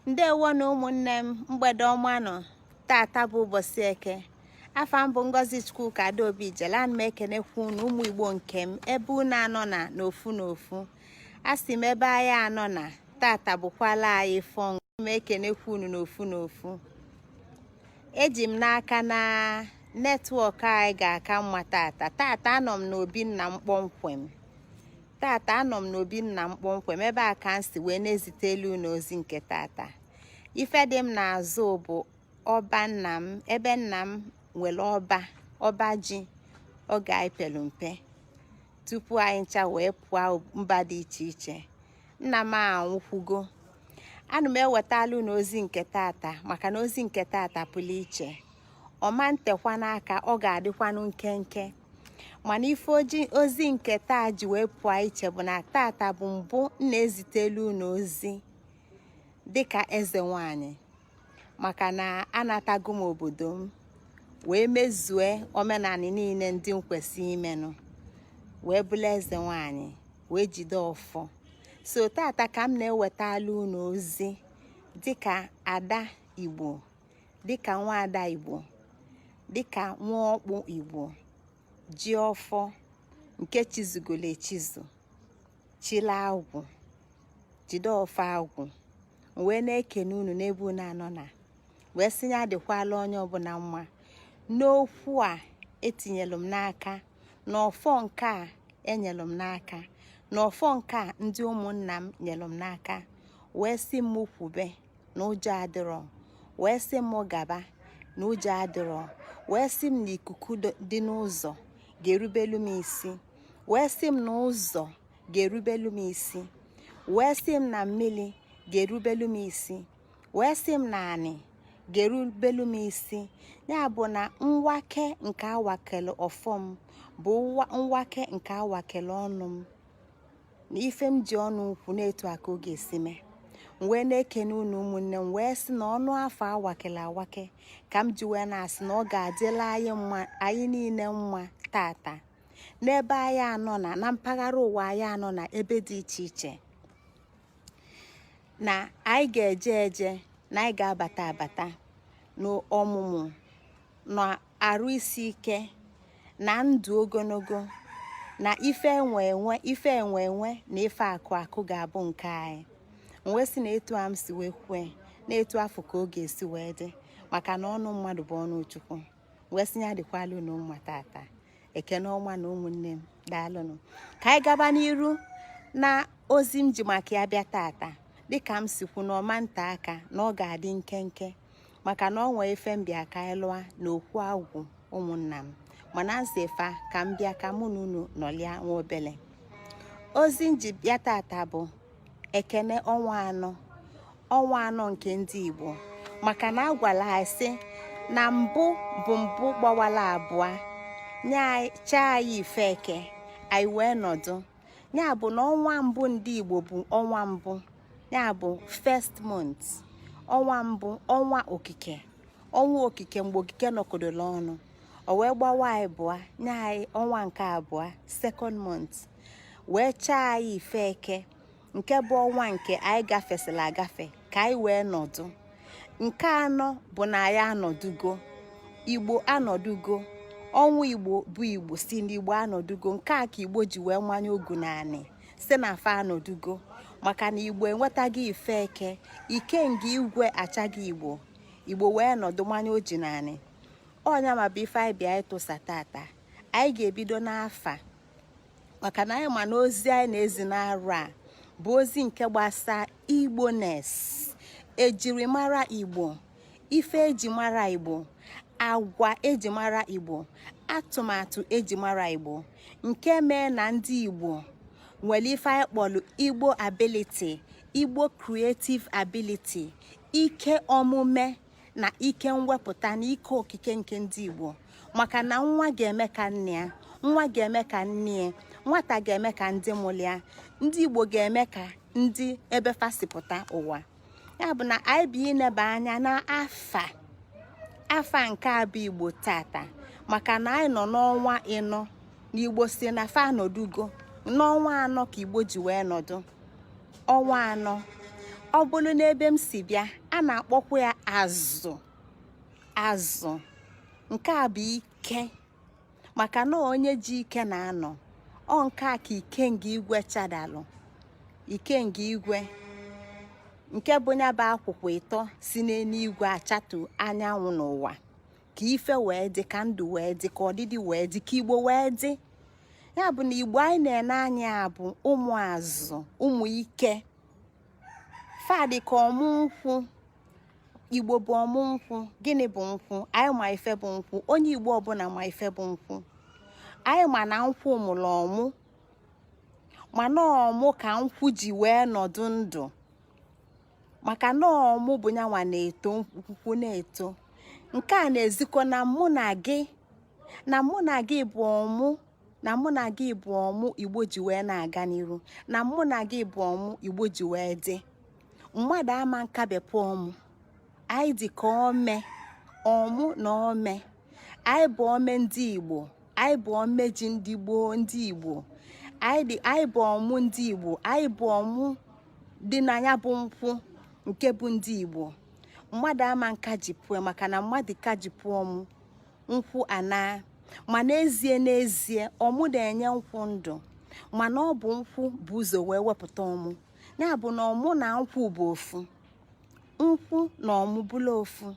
Ndewo na ụmụnne m, mgbede ọma nọ. Tata bụ ụbọchị Eke. Afa m bụ Ngozi Chukwuka Adaobi Ijele. Ana m ekenekwa unu ụmụ Igbo nke m ebe unu anọ na n'ofu n'ofu. Asị m ebe anyị anọ na tata bụkwala anyị fọn. M ekenekwa unu n'ofu n'ofu. Eji m n'aka na netwọk anyị ga-aka mma tata. Tata anọ m n'obi nna m kpọmkwem. Ebe a ka m si wee na-ezitelu unu ozi nke tata. Ife dị m n'azụ bụ ọba nna m, ebe nna m nwere ọba ji oge anyị pelu mpe tupu anyị ncha wee pụọ mba dị iche iche. Nna m anwụkwugo. Ana m ewetala unu ozi nke tata maka na ozi nke tata pụrụ iche. Ọma ntekwa n'aka, ọ ga-adịkwanụ nkenke. Mana ife ozi nke taa ji wee pụọ iche bụ na tata bụ mbụ m na-ezitelu unu ozi dịka eze nwanyị, maka na anatago m obodo m wee mezue omenala niile ndị m kwesịrị imenụ wee bụrụ eze nwanyị wee jide ọfọ. So tata ka m na-ewetala unu ozi dịka ada Igbo, dịka nwaada Igbo, dịka nwa ọkpụ Igbo, ji ọfọ nke chizugolo echizu, chila agwụ, jide ọfọ agwụ. Wee na-ekene unu n'ebe unu anọ na wee sị ya dịkwala onye ọbụla mma n'okwu a etinyelu m n'aka, n'ọfọ nke a enyelu m n'aka, n'ọfọ nke a ndị ụmụnna m nyelu m n'aka. Wee sị m kwube na ụjọ adịrọ, wee sị m gaba na ụjọ adịrọ, wee sị m na ikuku dị n'ụzọ ga-erubelu m isi, wee sị m na ụzọ ga-erubelu m isi, wee sị m na mmiri ga-erubelu m isi, wee sị m na anị ga-erubelu m isi. Ya bụ na nwake nke awakele ọfọm bụ nwake nke awakele ọnụ m, na ife m ji ọnụ ukwu na-etu aka ọ ga-esi mee. Wee na-ekene unu ụmụnne m wee sị na ọnụ afọ awakele awake ka m ji wee na-asị na ọ ga-adịla anyị mma, anyị niile mma tata n'ebe anyị anọ na mpaghara ụwa anyị anọ na ebe dị iche iche, na anyị ga-eje eje, na anyị ga-abata abata n'ọmụmụ, na arụ isi ike, na ndụ ogologo, na ife enwe enwe na ife akụ akụ ga-abụ nke anyị. Wee sị na etu a m si wee kwue na etu afọ ka ọ ga-esi wee dị, maka na ọnụ mmadụ bụ ọnụ Chukwu. Wee sị ya dịkwala unu mma tata. Ekene ọma na ụmụnne m, daalụnụ. Ka anyị gaba n'iru na ozi m ji maka ya bịa tata. Dịka m si kwu na ọma nta aka na ọ ga-adị nkenke, maka na ọ nwee ife mbịa ka anyị lụa na okwu agwụ ụmụnna m. Mana nsefa ka m bịa ka mụ na unu nọlịa nwa obele. Ozi m ji bịa tata bụ ekene ọnwa anọ nke ndị Igbo, maka na agwala anyị sị na mbụ bụ mbụ gbawala abụọ nye chaa anyị ife eke anyị wee nọdụ. Ya bụ na ọnwa mbụ ndị Igbo bụ ọnwa mbụ, ya bụ first month, ọnwa mbụ, ọnwa okike mgbe okike nọkodola ọnụ. O wee gbawa anyị bụọ nye anyị ọnwa nke abụọ, second month, wee chaa anyị ife eke nke bụ ọnwa nke anyị gafesịla agafe ka anyị wee nọdụ. Nke anọ bụ na anyị anọdugo, Igbo anọdugo, ọnwa Igbo bụ Igbo si n'Igbo anọdugo. Nke a ka Igbo ji wee manye ogu naanị si na afa anọdugo, maka na Igbo enwetaghị ife eke, ike nga igwe achaghị Igbo wee nọdụ manye oji naanị. Ọnya ma bụ ife anyị bịa ịtụsa tata. Anyị ga-ebido n'afa, maka na anyị ma na ozi anyị na-ezi n'arụ a bụ ozi nke gbasa Igbo-ness, ejirimara Igbo, ife eji mara Igbo, agwa eji mara Igbo, atụmatụ eji mara Igbo, nke mee na ndị Igbo nwere ife anyị kpọrọ Igbo ability, Igbo creative ability, ike omume na ike mwepụta na ike okike nke ndị Igbo. Maka na nwa ga-eme ka nne ya, nwa ga-eme ka nne ya, nwata ga-eme ka ndị mụrụ ya, ndị Igbo ga-eme ka ndị ebe fasipụta ụwa. Ya bụ na anyị bụ ineba anya na afa nke a bụ Igbo tata, maka na anyị nọ n'ọnwa ịnọ na Igbo si na fa anọdugo n'ọnwa anọ ka Igbo ji wee nọdụ. Ọnwa anọ ọ bụrụ n'ebe m si bịa a na-akpọkwa ya azụ nke a bụ ike maka na onye ji ike na-anọ ọ nke a ka ikenga igwe chadalụ ikenga igwe nke bụ nya bụ akwụkwọ ịtọ si n'eluigwe achatu anyanwụ n'ụwa ka ife wee dị ka ndụ wee dị ka ọdịdị wee dị ka igbo wee dị ya bụ na igbo anyị na-ene anya bụ ụmụ azụ ụmụ ike fadị ka ọmụ nkwụ igbo bụ ọmụ nkwụ gịnị bụ nkwụ anyị ma ife bụ nkwụ onye igbo ọbụla ma ife bụ nkwụ anyị ma na nkwụ mụrụ ọmụ mana ọmụ ka nkwụ ji wee nọdụ ndụ maka na ọmụ bụ nyanwa na-eto nkwụ na-eto nke a na-ezikọ na mụ na gị bụ ọmụ na mụ na gị bụ ọmụ igbo ji wee na-aga n'iru na mụ na gị bụ ọmụ igbo ji wee dị mmadụ ama nkabepụ ọmụ anyị dị ka ọmụ na ome anyị bụ ome ndị igbo anyị bụ ome ji ndị gboo ndị igbo anyị bụ ọmụ ndị igbo anyị bụ ọmụ dị n'anya bụ nkwụ nke bụ ndị igbo mmadụ ama nkajipụ maka na mmadụ kajipụ ọmụ nkwụ ana ma n'ezie ọmụ na-enye nkwụ ndụ mana ọ bụ nkwụ bụ ụzọ wee wepụta ọmụ ya bụ na ọmụ na nkwụ bụ ofu nkwụ na ọmụ bụla ofu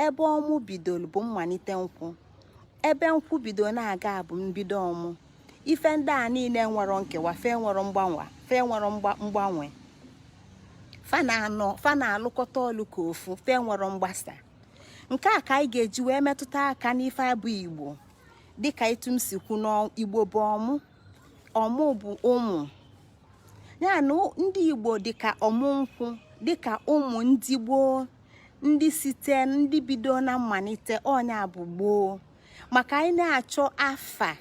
ebe ọmụ bidoro bụ mmalite nkwụ ebe nkwụ bido na-aga bụ mbido ọmụ ife ndị a niile nwere nkewa fe nwere mgbanwe fa na-alụkọta ọlụ ka ofu fe nwere mgbasa nke a ka anyị ga-eji wee metụta aka n'ife abụ igbo dịka etu m si kwu n'igbo bụ ọmụ bụ ụmụ ya na ndị igbo dịka ọmụ nkwụ dịka ụmụ ndị gboo ndị bido na mmalite ọnya bụ gboo maka anyị na-achọ afa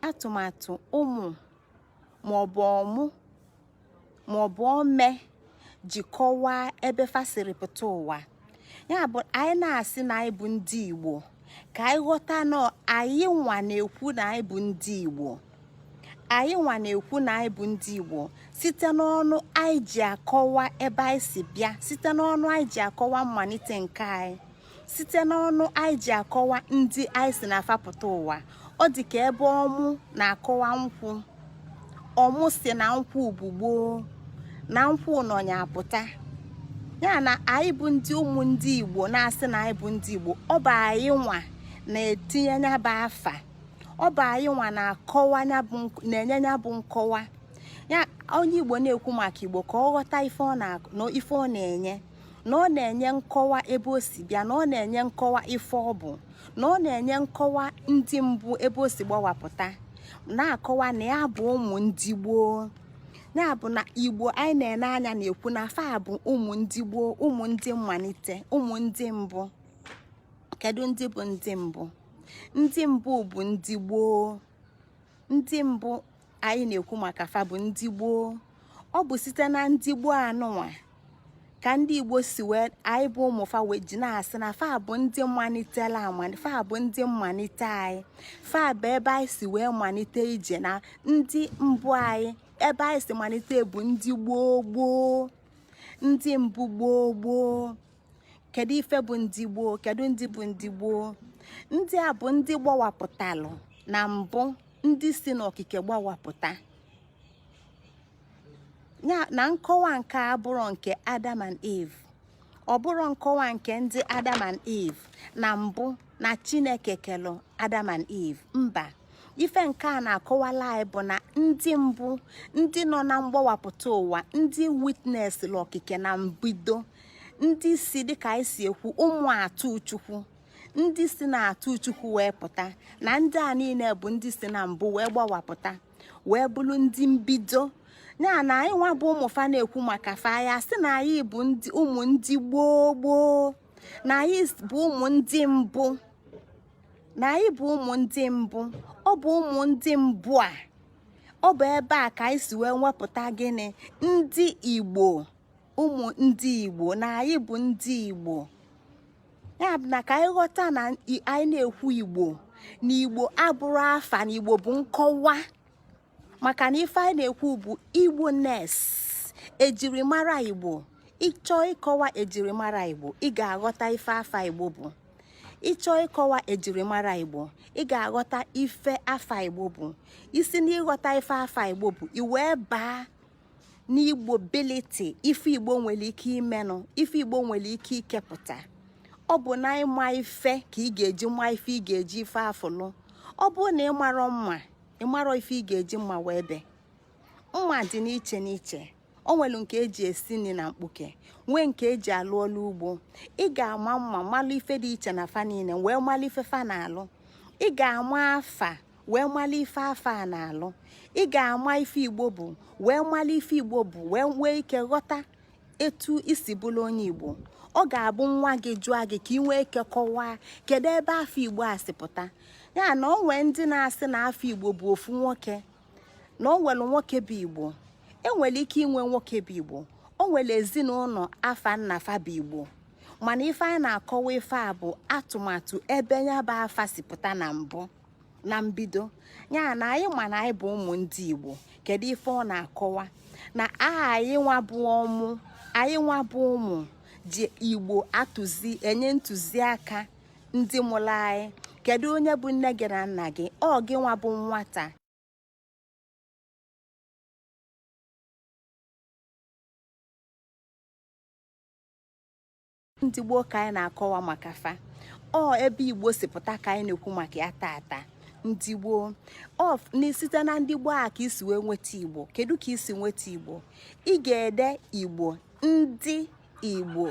atụmatụ ụmụ maọbụ ọmụ maọbụ ome ji kọwaa ebe fasịrị pụta ụwa ya bụ anyị na-asị na anyị bụ ndị igbo ka anyị ghọta na anyị nwa na-ekwu na anyị bụ ndị igbo anyị nwa na-ekwu na anyị bụ ndị igbo site n'ọnụ anyị ji akọwa ebe anyị si bịa site n'ọnụ anyị ji akọwa mmalite nke anyị site n'ọnụ anyị ji akọwa ndị anyị si na-afapụta ụwa ọ dị ka ebe ọmụ na-akọwa nkwụ ọmụ si na nkwụ ugbugbo na nkwụ nọnya apụta ya na anyị bụ ndị ụmụ ndị igbo na-asị na anyị bụ ndị igbo ọ bụ anyị nwa na-etinye nya bụ afa ọ bụ anyị nwa na-akọwa na-enye nya bụ nkọwa ya onye igbo na-ekwu maka igbo ka ọ ghọta ife ọ na-enye na ọ na-enye nkọwa ebe o si bịa na ọ na-enye nkọwa ife ọ bụ na ọ na-enye nkọwa ndị mbụ ebe o si gbawapụta na-akọwa na ya bụ ụmụ ndị gboo ya bụ na igbo anyị na-ene anya na-ekwu na fa bụ ụmụ ndị gboo ụmụ ndị mmalite ụmụ ndị mbụ kedu ndị bụ ndị mbụ ndị mbụ bụ ndị gboo ndị mbụ anyị na-ekwu maka fa bụ ndị gboo ọ bụ site na ndị gboo anụnwa ka ndị igbo si wee anyị bụ ụmụ fa wee ji na-asị na fa bụ ndị mmanitela fa bụ ndị mmanite anyị fa bụ ebe anyị si wee malite ije na ndị mbụ anyị ebe anyị si malite bụ ndị gboo ndị mbụ gboo kedu ife bụ ndị gboo kedu ndị bụ ndị gboo ndị a bụ ndị gbawapụtalụ na mbụ ndị si n'okike gbawapụta ya na nkọwa nke abụrụ nke Adam and Eve ọ bụrụ nkọwa nke ndị Adam and Eve na mbụ na Chineke kelụ Adam and Eve mba ife nke a na-akọwala anyị bụ na ndị mbụ ndị nọ na mgbawapụta ụwa ndị witness l'okike na mbido ndị si dịka anyị si ekwu ụmụ atụ chukwu ndị si na atụ chukwu wee pụta na ndị a niile bụ ndị si na mbụ wee gbawapụta wee bụrụ ndị mbido ya na anyị nwa bụ ụmụfa na-ekwu maka fa ya sị na anyị bụ ụmụ ndị gboo gboo, na anyị bụ ụmụ ndị mbụ, na anyị bụ ụmụ ndị mbụ. Ọ bụ ụmụ ndị mbụ a, ọ bụ ebe a ka anyị si wee nwepụta gịnị? Ndị Igbo, ụmụ ndị Igbo, na anyị bụ ndị Igbo. Ya bụ na ka anyị ghọta na anyị na-ekwu Igbo, na Igbo abụrụ afa, na Igbo bụ nkọwa. Maka na ife anyị na-ekwu bụ Igbo-ness, ejirimara Igbo. Ịchọọ ịkọwa ejirimara Igbo, ị ga-aghọta ife afa Igbo bụ. Ịchọọ ịkọwa ejirimara Igbo, ị ga-aghọta ife afa Igbo bụ. Isi na ịghọta ife afa Igbo bụ, i wee baa n'Igbo biliti, ife Igbo nwere ike imenụ, ife Igbo nwere ike ikepụta. Ọ bụ na ịma ife ka ị ga-eji mma ife ị ga-eji ife afụlụ. Ọ bụ na ịmarọ mma, ịmarọ ife ị ga-eji mma wee be. Mma dị n'iche n'iche. O nwere nke eji esi nri na mkpuke, nwee nke eji alụ ọlụ ugbo. Ị ga-ama mma malụ ife dị iche na fa niile wee malụ ife fa na-alụ. Ị ga-ama afa wee malụ ife afa a na-alụ. Ị ga-ama ife Igbo bụ wee malụ ife Igbo bụ, wee nwee ike ghọta etu isi bụrụ onye Igbo. Ọ ga-abụ nwa gị jụọ gị ka ị nwee ike kọwaa kedu ebe afọ Igbo a si pụta. Ya na o nwee ndị na-asị na afọ Igbo bụ ofu nwoke, na o nwere nwoke bụ Igbo. Enwere ike inwe nwoke bụ Igbo, o nwere ezinụlọ afa nna fa bụ Igbo. Mana ife anyị na-akọwa ife a bụ atụmatụ ebe ya bụ afa si pụta na mbụ, na mbido. Ya na anyị ma na anyị bụ ụmụ ndị Igbo. Kedu ife ọ na-akọwa? Na aha anyị nwa bụ ọmụ, anyị nwa bụ ụmụ ji Igbo enye ntụziaka ndị mụrụ anyị. Kedu onye bụ nne gị na nna gị? Ọ gị nwa bụ nwata. Ndị gboo ka anyị na-akọwa maka fa. Ọ ebe Igbo si pụta ka anyị na-ekwu maka ya tata. Ndị gboo site na ndị gboo a ka isi wee nweta Igbo. Kedu ka isi nweta Igbo? Ị ga-ede Igbo, ndị Igbo.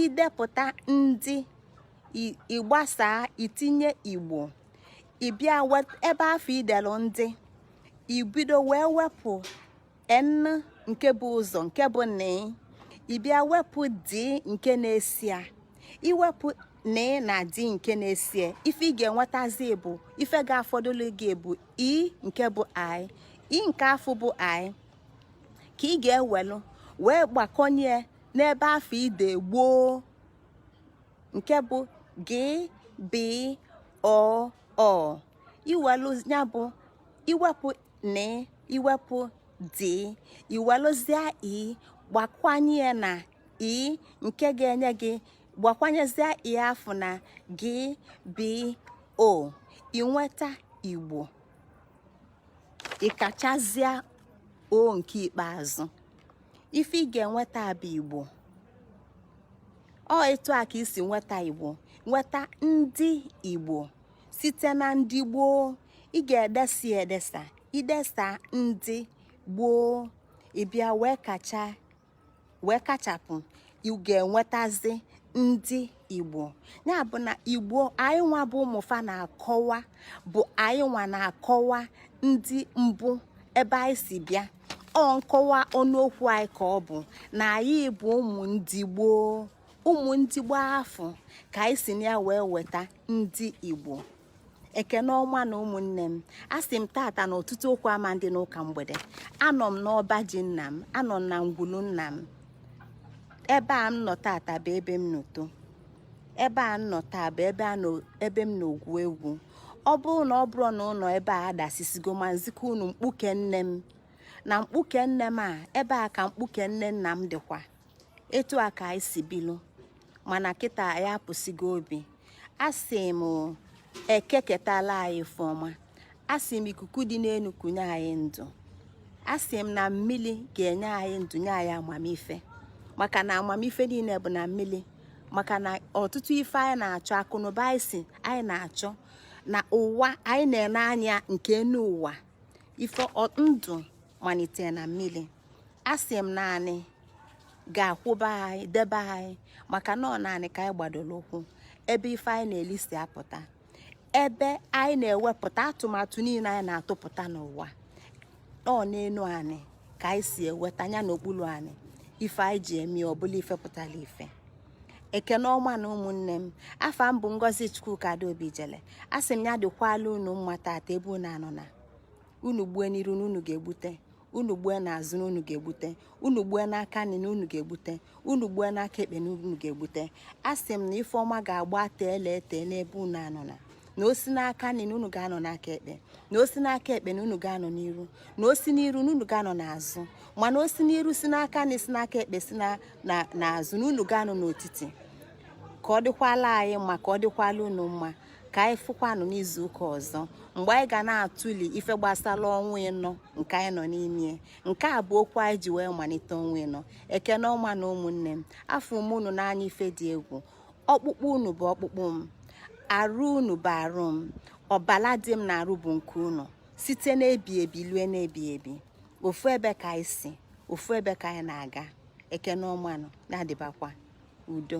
Idepụta ndị, ịgbasaa, itinye Igbo. Ịbịa ebe afọ idelu ndị, ibido wee wepụ n nke bụ ụzọ, nke bụ n. Ịbịa wepụ d nke na-esi a. Iwepụ n na d nke na-esi a, ife ị ga-enwetazi bụ, ife ga-afọdụlụ gị bụ i nke bụ i. I nke afọ bụ i ka ị ga-ewelu wee gbakọnye n'ebe afọ ide gboo, nke bụ gị, bi, ọ. Iwelu ya bụ iwepụ n, iwepụ d, iweluzie i, gbakwanye na i nke ga-enye gị, gbakwanyezie i afọ na gị, bi, o. Inweta Igbo. Ịkachazie o nke ikpeazụ. Ife ị ga-enweta bụ Igbo. Ọ etu a ka isi nweta Igbo. Nweta ndị Igbo site na ndị gboo. Ị ga-edesa edesa, idesa ndị gboo, ịbịa wee kachapụ, ị ga-enwetazi ndị Igbo. Ya bụ na Igbo anyị nwa bụ ụmụfa na-akọwa, bụ anyị nwa na-akọwa ndị mbụ ebe anyị si bịa. Ọ nkọwa ọnụokwu anyị ka ọ bụ na anyị bụ ụmụ ndị gboo. Ụmụ ndị gboo afọ ka anyị si na ya wee weta ndị Igbo. Ekene ọma na ụmụnne m, asị m tata na ọtụtụ okwu ama ndị n'ụka mgbede. Anọ m n'ọba ji nna m, anọ m na ngwulu nna m. Ebe a m nọ tata bụ ebe m nọto. Ebe a m nọ taa bụ ebe m na-ogwu egwu. Ọ bụrụ na ọ bụrụ na ụlọ ebe a adasisigo, ma nzikọ unu mkpuke nne m. Na mkpuke nne m a, ebe a ka mkpuke nne nna m dịkwa. Etu a ka anyị si bilu. Mana kịta ya apụsigo obi. Asị m ekeketala anyị fọma. Asị m ikuku dị n'elu kunye anyị ndụ. Asị m na mmiri ga-enye anyị ndụ, nye anyị amamife. Maka na amamife niile bụ na mmiri. Maka na ọtụtụ ife anyị na-achọ, akụnụba anyị na-achọ na ụwa anyị na-ene anya nke enu ụwa. Ife ndụ malite na mmiri. Asị m naanị ga-akwụba anyị, debe anyị, maka na ọ naanị ka anyị gbadoro ụkwụ ebe ife anyị na-elisi apụta, ebe anyị na-ewepụta atụmatụ niile anyị na-atụpụta n'ụwa. Ọ n'enu anyị ka anyị si eweta anya n'okpuru anyị ife anyị ji eme ọbụla ife pụtara ife. Ekene ọma na ụmụnne m, afa m bụ Ngozi Chukwuka Adaobi Ijele. Asị m ya dịkwala unu mma tata ebe unu anọ na unu gbue n'iru na unu ga-egbute, unu gbue n'azụ na unu ga-egbute, unu gbue n'aka nri na unu ga-egbute, unu gbue n'aka ekpe na unu ga-egbute. Asị m na ife ọma ga-agba teele ete n'ebe unu anọ na osi n'aka nri na unu ga-anọ n'aka ekpe, na osi n'aka ekpe na unu ga-anọ n'iru, na osi n'iru na unu ga-anọ n'azụ, mana osi n'iru si n'aka nri si n'aka ekpe si n'azụ na unu ga-anọ n'etiti. Ka ọ dịkwala anyị mma, ka ọ dịkwala unu mma, ka anyị fụkwanụ n'izu ụka ọzọ mgbe anyị ga na-atụli ife gbasara ọnwa ịnọ nke anyị nọ n'ime. Nke a bụ okwu anyị ji wee malite ọnwa ịnọ. Ekene ọma na ụmụnne m, afọ m unu n'anya ife dị egwu. Ọkpụkpụ unu bụ ọkpụkpụ m, arụ unu bụ arụ m, ọbala dị m na arụ bụ nke unu, site n'ebi ebi lue n'ebi ebi. Ofu ebe ka anyị si, ofu ebe ka anyị na-aga. Ekene ọma nọ na-adịbakwa udo.